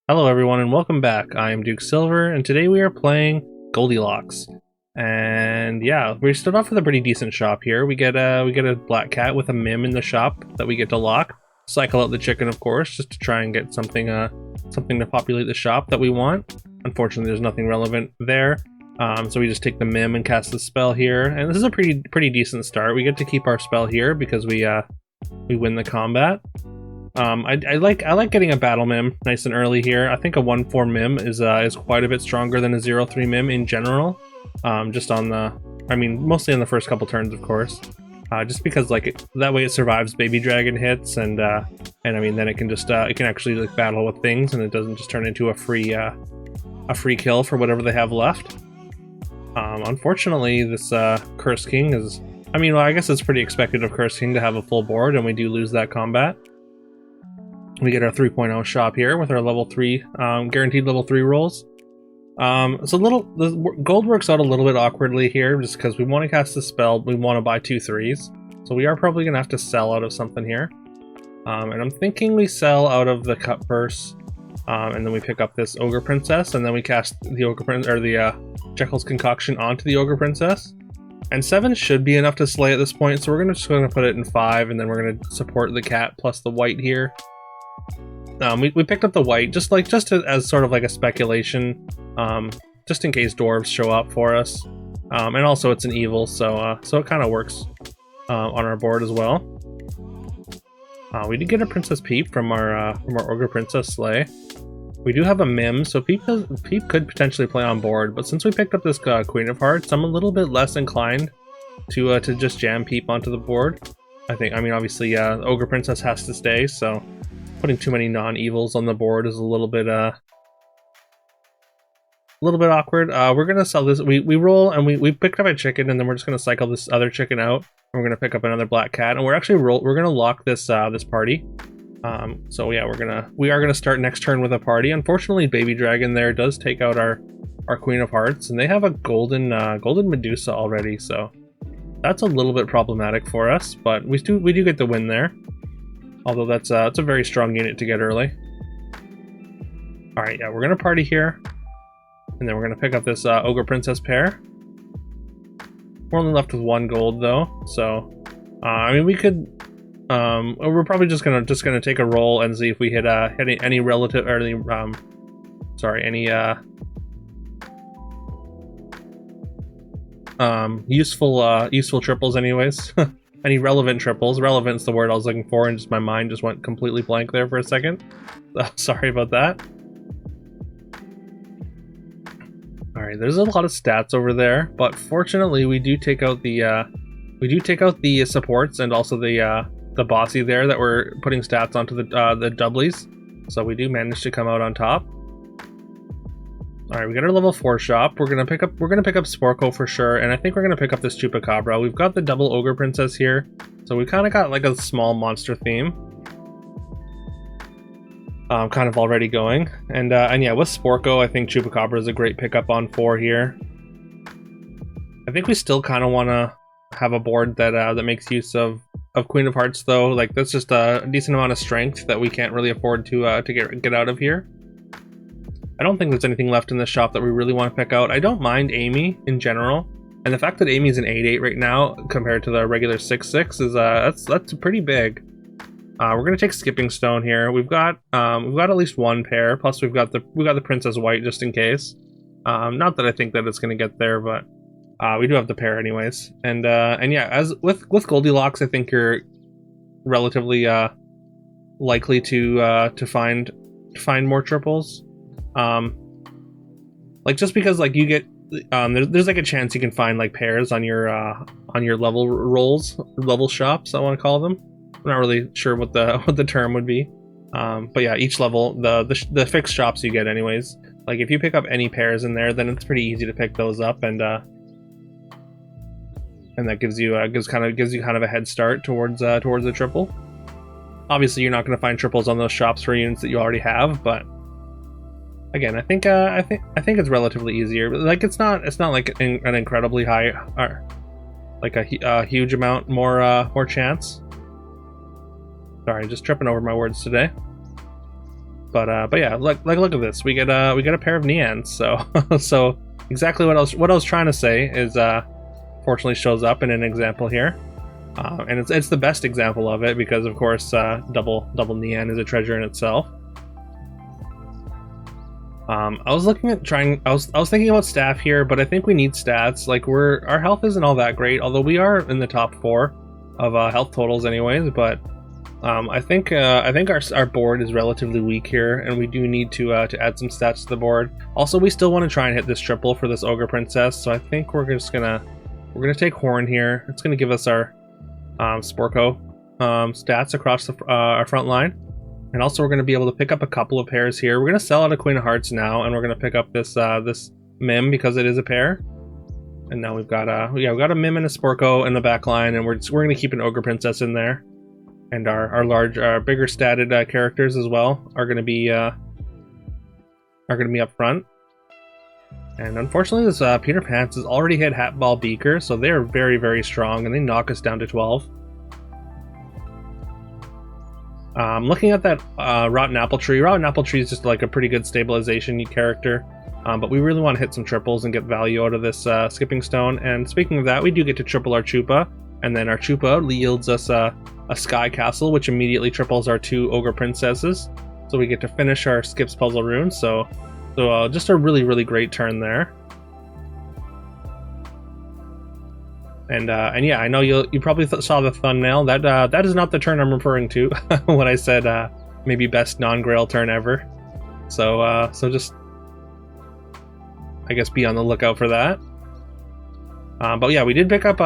Hello everyone and welcome back. I am Duke Silver and today we are playing Goldilocks. And yeah, we start off with a pretty decent shop here. We get a black cat with a mim in the shop that we get to lock. Cycle out the chicken, of course, just to try and get something to populate the shop that we want. Unfortunately, there's nothing relevant there. So we just take the mim and cast the spell here. And this is a pretty decent start. We get to keep our spell here because we win the combat. I like getting a battle mim nice and early here. I think a 1/4 mim is quite a bit stronger than a 0/3 mim in general. Just on mostly on the first couple turns, of course. Just because that way it survives baby dragon hits, and I mean then it can just it can actually like battle with things, and it doesn't just turn into a free kill for whatever they have left. Unfortunately, this Curse King is. I guess it's pretty expected of Curse King to have a full board, and we do lose that combat. We get our 3.0 shop here with our level 3, guaranteed level 3 rolls. The gold works out a little bit awkwardly here, just because we want to cast the spell, we want to buy 2 3s. So we are probably going to have to sell out of something here. And I'm thinking we sell out of the Cut Purse, and then we pick up this Ogre Princess, and then we cast the Ogre Princess, or the Jekyll's Concoction onto the Ogre Princess. And 7 should be enough to slay at this point, so we're just going to put it in 5, and then we're going to support the cat plus the white here. We picked up the white just as sort of like a speculation, just in case dwarves show up for us, and also it's an evil, so it kind of works on our board as well. We did get a Princess Peep from our Ogre Princess Slay. We do have a Mim, so Peep could potentially play on board, but since we picked up this Queen of Hearts, I'm a little bit less inclined to just jam Peep onto the board. Obviously, Ogre Princess has to stay, so putting too many non-evils on the board is a little bit awkward. We're gonna sell this. We roll and we picked up a chicken, and then we're just gonna cycle this other chicken out. And we're gonna pick up another black cat, and we're gonna lock this this party. So yeah, we are gonna start next turn with a party. Unfortunately, Baby Dragon there does take out our Queen of Hearts, and they have a golden Medusa already, so that's a little bit problematic for us. But we do get the win there. Although it's a very strong unit to get early. Alright, yeah, we're going to party here. And then we're going to pick up this Ogre Princess pair. We're only left with 1 gold, though. So, we could... we're probably just gonna take a roll and see if we hit any relative... or any useful triples anyways. Any relevant triples. Relevant's the word I was looking for, and just my mind just went completely blank there for a second. Sorry about that. Alright, there's a lot of stats over there, but fortunately we do take out the supports and also the bossy there that were putting stats onto the doublies. So we do manage to come out on top. Alright, we got our level 4 shop. We're gonna pick up Sporko for sure, and I think we're gonna pick up this Chupacabra. We've got the double Ogre Princess here, so we kind of got like a small monster theme, kind of already going. And yeah, with Sporko, I think Chupacabra is a great pickup on 4 here. I think we still kind of want to have a board that makes use of Queen of Hearts, though. Like that's just a decent amount of strength that we can't really afford to get out of here. I don't think there's anything left in the shop that we really want to pick out. I don't mind Amy in general, and the fact that Amy's an 8/8 right now compared to the regular 6/6 is that's pretty big. We're gonna take Skipping Stone here. We've got at least 1 pair. Plus we've got the Princess White just in case. Not that I think that it's gonna get there, but we do have the pair anyways. And yeah, as with Goldilocks, I think you're relatively likely to find more triples. Just because you get there's like a chance you can find like pairs on your level rolls, level shops, I want to call them. I'm not really sure what the term would be, but yeah, each level the fixed shops you get anyways. Like if you pick up any pairs in there, then it's pretty easy to pick those up, and that gives you kind of a head start towards a triple. Obviously, you're not going to find triples on those shops for units that you already have, but again, I think it's relatively easier. Like it's not like an incredibly high, or like a huge amount more chance. Sorry, just tripping over my words today. But yeah, look at this. We get a pair of Neans. So so exactly what I was trying to say is fortunately shows up in an example here. And it's the best example of it because of course double Nean is a treasure in itself. I was looking at I was thinking about staff here, but I think we need stats. Like our health isn't all that great, although we are in the top 4 of health totals anyways, but I think our board is relatively weak here, and we do need to add some stats to the board. Also, we still want to try and hit this triple for this Ogre Princess, so I think we're gonna take Horn here. It's gonna give us our Sporko stats across our front line. And also we're going to be able to pick up a couple of pairs here. We're going to sell out a Queen of Hearts now, and we're going to pick up this this Mim because it is a pair. And now we've got we've got a Mim and a Sporko in the back line, and we're going to keep an Ogre Princess in there. And our bigger statted characters as well are going to be up front. And unfortunately, this Peter Pants has already hit Hat Ball Beaker, so they're very, very strong, and they knock us down to 12. Looking at that Rotten Apple Tree. Rotten Apple Tree is just like a pretty good stabilization character, but we really want to hit some triples and get value out of this Skipping Stone. And speaking of that, we do get to triple our Chupa, and then our Chupa yields us a Sky Castle, which immediately triples our 2 Ogre Princesses. So we get to finish our Skips Puzzle Rune. So just a really, really great turn there. And yeah, I know you probably saw the thumbnail. That is not the turn I'm referring to when I said maybe best non-Grail turn ever. So just I guess be on the lookout for that. But yeah, we did pick up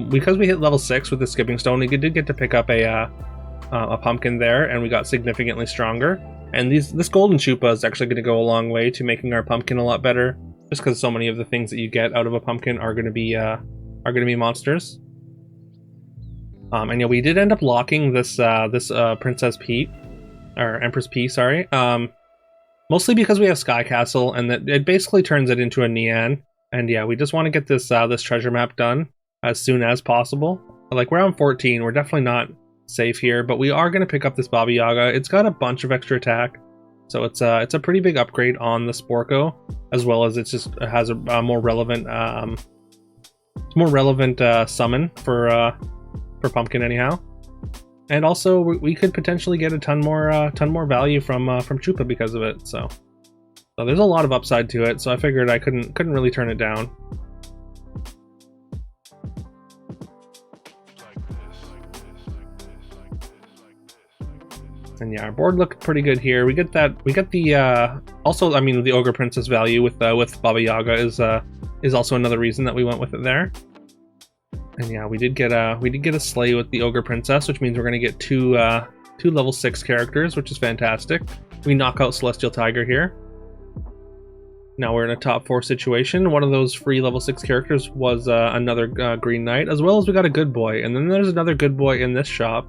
because we hit level 6 with the Skipping Stone. We did get to pick up a pumpkin there, and we got significantly stronger. And this golden Chupa is actually going to go a long way to making our pumpkin a lot better, just because so many of the things that you get out of a pumpkin are going to be monsters. And yeah, we did end up locking this Princess Pete, or Empress P, sorry. Mostly because we have Sky Castle, and that it basically turns it into a Nean. And yeah, we just want to get this this treasure map done as soon as possible. Like, we're on 14, we're definitely not safe here, but we are going to pick up this Baba Yaga. It's got a bunch of extra attack, so it's a pretty big upgrade on the Sporko, as well as it has a more relevant summon for Pumpkin anyhow. And also we could potentially get a ton more value from Chupa because of it. So there's a lot of upside to it. So I figured I couldn't really turn it down. And yeah, our board looked pretty good here. We get the also, I mean, the Ogre Princess value with Baba Yaga is also another reason that we went with it there. And yeah, we did get a sleigh with the Ogre Princess, which means we're gonna get two level 6 characters, which is fantastic. We knock out Celestial Tiger here. Now we're in a top 4 situation. One of those free level 6 characters was another Green Knight, as well as we got a Good Boy, and then there's another Good Boy in this shop.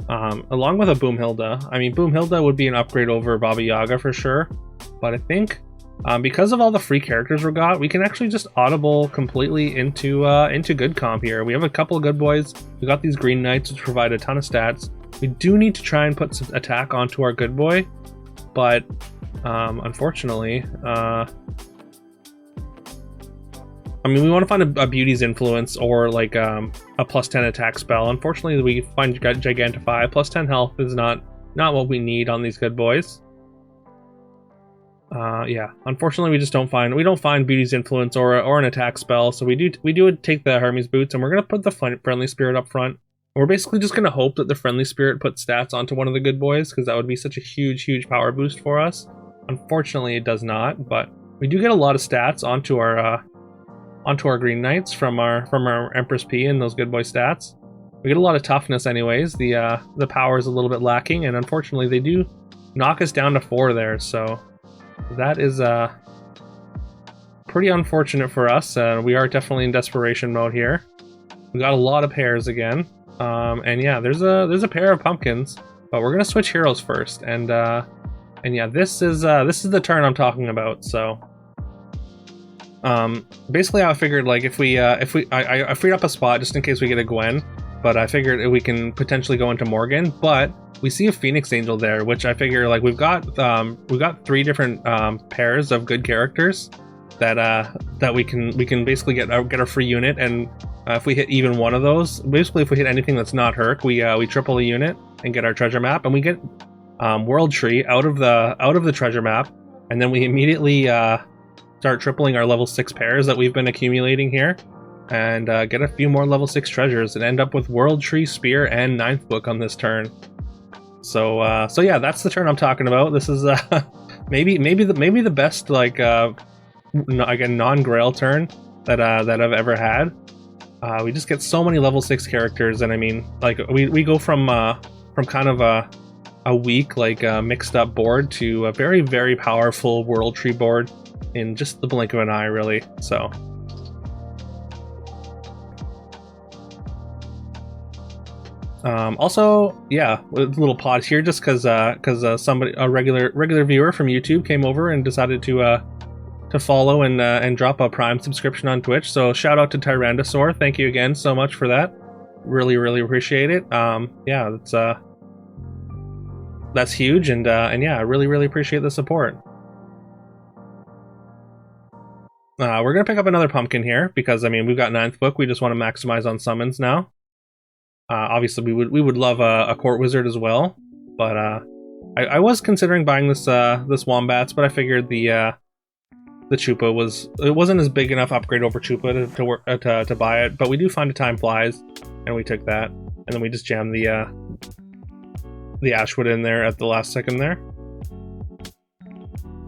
Along with a Boomhilda. I mean, Boomhilda would be an upgrade over Baba Yaga for sure, but I think because of all the free characters we got, we can actually just audible completely into good comp here. We have a couple of Good Boys. We got these Green Knights, which provide a ton of stats. We do need to try and put some attack onto our Good Boy, but unfortunately, I mean, we want to find a Beauty's Influence or like a plus 10 attack spell. Unfortunately, we find Gigantify. Plus 10 health is not what we need on these Good Boys. Yeah, unfortunately, we don't find Beauty's Influence or an attack spell. So we do take the Hermes Boots, and we're gonna put the Friendly Spirit up front. And we're basically just gonna hope that the Friendly Spirit puts stats onto one of the Good Boys, because that would be such a huge power boost for us. Unfortunately, it does not, but we do get a lot of stats onto our Green Knights from our Empress P and those Good Boy stats. We get a lot of toughness anyways. The power is a little bit lacking, and unfortunately they do knock us down to 4 there, so that is pretty unfortunate for us. We are definitely in desperation mode here. We got a lot of pairs again, and yeah, there's a pair of pumpkins, but we're gonna switch heroes first, and yeah, this is the turn I'm talking about. So basically I figured, like, I freed up a spot just in case we get a Gwen, but I figured we can potentially go into Morgan, but we see a Phoenix Angel there, which I figure like we've got 3 different pairs of good characters that we can basically get a free unit, and if we hit even one of those, basically if we hit anything that's not Herc, we triple a unit and get our treasure map, and we get World Tree out of the treasure map, and then we immediately start tripling our level 6 pairs that we've been accumulating here, and get a few more level 6 treasures, and end up with World Tree, Spear, and 9th book on this turn. So yeah, that's the turn I'm talking about. This is maybe the best like again non-Grail turn that I've ever had. We just get so many level 6 characters, and I mean, like we go from kind of a weak like mixed up board to a very, very powerful World Tree board in just the blink of an eye, really. So also, yeah, a little pause here just because somebody, a regular viewer from YouTube, came over and decided to follow and drop a Prime subscription on Twitch. So shout out to Tyrannosaur. Thank you again so much for that. Really, really appreciate it. Yeah, that's huge, and yeah, I really, really appreciate the support. We're gonna pick up another pumpkin here because I mean we've got 9th book. We just want to maximize on summons now. Obviously, we would love a court wizard as well, but I was considering buying this Wombats, but I figured the Chupa wasn't as big enough upgrade over Chupa to buy it. But we do find a Time Flies, and we took that, and then we just jammed the Ashwood in there at the last second there.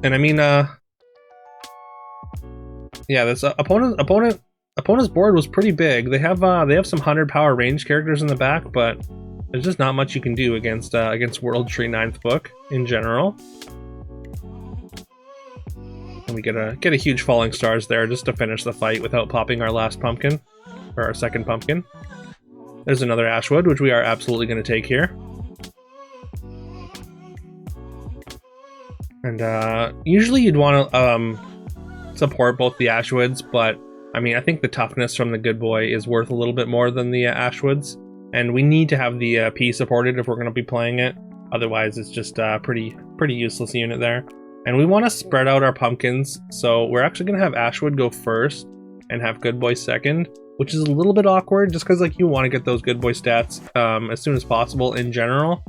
And I mean, yeah, this opponent's board was pretty big. They have some 100 power range characters in the back, but there's just not much you can do against World Tree 9th book in general. And we get a huge Falling Stars there just to finish the fight without popping our last pumpkin, or our second pumpkin. There's another Ashwood, which we are absolutely going to take here. And usually you'd want to support both the Ashwoods, but I mean, I think the toughness from the Good Boy is worth a little bit more than the Ashwoods, and we need to have the P supported if we're going to be playing it. Otherwise, it's just a pretty useless unit there. And we want to spread out our pumpkins, so we're actually going to have Ashwood go first and have Good Boy second, which is a little bit awkward just because like you want to get those Good Boy stats as soon as possible in general.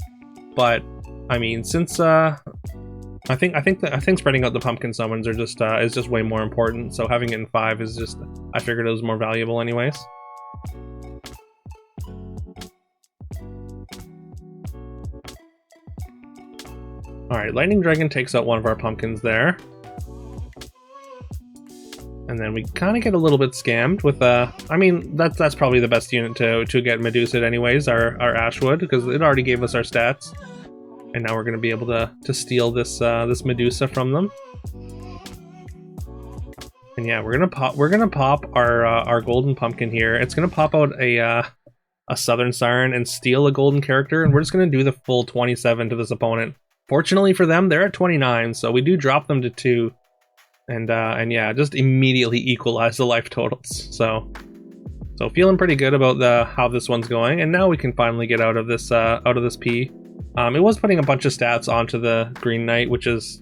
But I mean, since I think spreading out the pumpkin summons are just is just way more important. So having it in 5 is just, I figured it was more valuable anyways. Alright, Lightning Dragon takes out one of our pumpkins there. And then we kind of get a little bit scammed with I mean, that's probably the best unit to get Medusa anyways, our Ashwood, because it already gave us our stats. And now we're going to be able to steal this Medusa from them. And yeah, we're gonna pop our golden pumpkin here. It's gonna pop out a Southern Siren and steal a golden character, and we're just gonna do the full 27 to this opponent. Fortunately for them, they're at 29, so we do drop them to 2, and yeah, just immediately equalize the life totals. So feeling pretty good about how this one's going, and now we can finally get out of this P. It was putting a bunch of stats onto the Green Knight, which is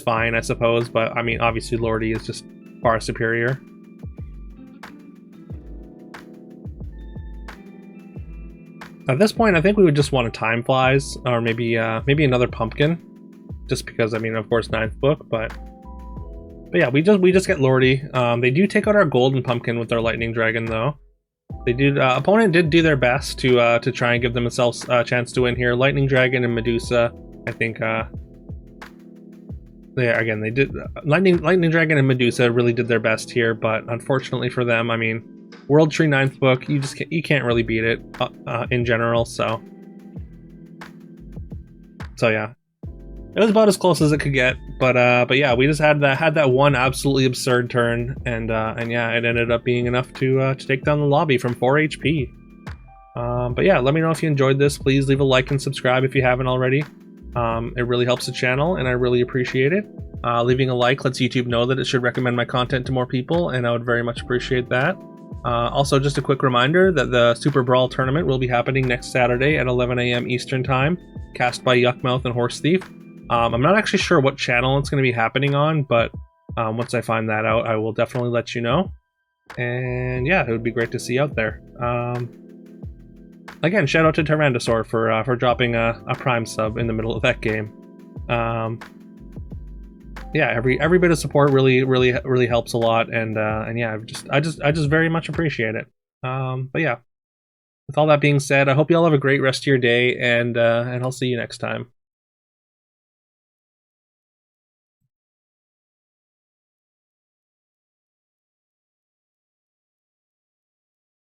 fine, I suppose, but I mean, obviously Lordy is just far superior. At this point, I think we would just want to Time Flies, or maybe another pumpkin, just because, I mean, of course, 9th book, but yeah, we just get Lordy. They do take out our golden pumpkin with their Lightning Dragon, though. They did. Opponent did do their best to try and give themselves a chance to win here. Lightning Dragon and Medusa, I think. They did. Lightning Dragon and Medusa really did their best here, but unfortunately for them, I mean, World Tree 9th book, you can't really beat it in general. So yeah, it was about as close as it could get. But yeah, we just had that one absolutely absurd turn, and yeah, it ended up being enough to take down the lobby from 4 HP. But yeah, let me know if you enjoyed this. Please leave a like and subscribe if you haven't already. It really helps the channel, and I really appreciate it. Leaving a like lets YouTube know that it should recommend my content to more people, and I would very much appreciate that. Also, just a quick reminder that the Super Brawl tournament will be happening next Saturday at 11 a.m. Eastern Time, cast by Yuckmouth and Horse Thief. I'm not actually sure what channel it's going to be happening on, but once I find that out, I will definitely let you know. And yeah, it would be great to see you out there. Again, shout out to Tyrannosaur for dropping a Prime sub in the middle of that game. Yeah, every bit of support really helps a lot, and yeah, I just very much appreciate it. But yeah, with all that being said, I hope you all have a great rest of your day, and I'll see you next time.